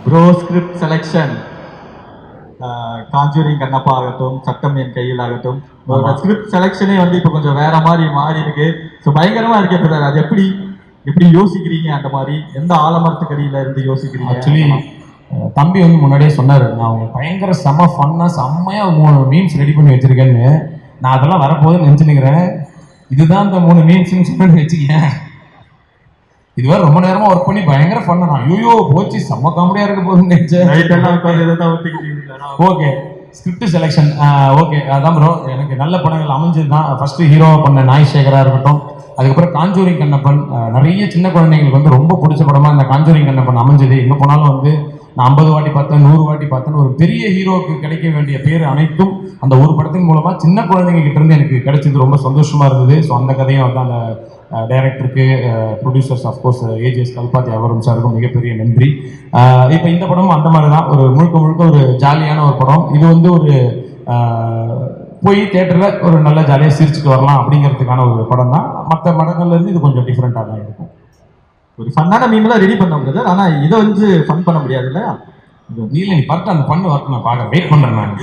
Bro script selection Conjuring Kannappa ஆகட்டும், சட்டம் என் கையில் ஆகட்டும், ஸ்கிரிப்ட் செலெக்ஷனே வந்து இப்போ கொஞ்சம் வேற மாதிரி மாறி இருக்கு. ஸோ பயங்கரமா இருக்கே பிரதர். அது எப்படி எப்படி யோசிக்கிறீங்க? அந்த மாதிரி எந்த ஆலமரத்துக்கடியில இருந்து யோசிக்கிறீங்க? ஆக்சுவலி தம்பி வந்து முன்னாடியே சொன்னார், நான் அவங்க பயங்கர செம்ம ஃபன்னாக செம்மையாக 3 மீம்ஸ் ரெடி பண்ணி வச்சிருக்கேன்னு. நான் அதெல்லாம் வரப்போகுதுன்னு நினச்சினுக்கிறேன். இதுதான் இந்த 3 மீம்ஸ்ன்னு சொல்லி வச்சுக்கேன். இதுவரை ரொம்ப நேரமா ஒர்க் பண்ணி பயங்கர ஃபன்னா. நான் ஐயோ போச்சு செம்ம காமெடியா இருக்க போகுதுன்னு நினைச்சேன். ஓகே, ஸ்கிரிப்ட் செலெக்ஷன் ஓகே, அதான் ப்ரோ. எனக்கு நல்ல படங்கள் அமைஞ்சது தான். ஃபர்ஸ்ட் ஹீரோவா பண்ண நாய் சேகரா இருக்கட்டும், அதுக்கப்புறம் காஞ்சூரிங் கண்ணப்பன். நிறைய சின்ன குழந்தைங்களுக்கு வந்து ரொம்ப பிடிச்ச படமா இந்த காஞ்சூரிங் கண்ணப்பன் அமைஞ்சது. எங்கே போனாலும் வந்து நான் 50 வாட்டி பார்த்தேன், 100 வாட்டி பார்த்தேன்னு ஒரு பெரிய ஹீரோவுக்கு கிடைக்க வேண்டிய பேர் அனைத்தும் அந்த ஒரு படத்தின் மூலமா சின்ன குழந்தைங்க கிட்ட இருந்து எனக்கு கிடைச்சது. ரொம்ப சந்தோஷமா இருந்தது. ஸோ அந்த கதையும் வந்து அந்த டைரக்டருக்கு, ப்ரொடியூசர்ஸ் ஆஃப்கோர்ஸ் ஏஜிஎஸ் கல்பாத்தி அவரும் சாருக்கும் மிகப்பெரிய நன்றி. இப்போ இந்த படமும் அந்த மாதிரி தான், ஒரு முழுக்க முழுக்க ஒரு ஜாலியான ஒரு படம். இது வந்து ஒரு போய் தியேட்டரில் ஒரு நல்ல ஜாலியாக சிரிச்சுட்டு வரலாம் அப்படிங்கிறதுக்கான ஒரு படம் தான். மற்ற படங்கள்லேருந்து இது கொஞ்சம் டிஃப்ரெண்ட்டாக தான் இருக்கும். ஒரு ஃபன்னான மீம்லாம் ரெடி பண்ண பிரதர். ஆனால் இதை வந்து ஃபன் பண்ண முடியாது இல்லையா? நீ பார்த்து அந்த பண்ணு வரட்டும், நான் பார்க்க வெயிட் பண்ணுறேன் நான்.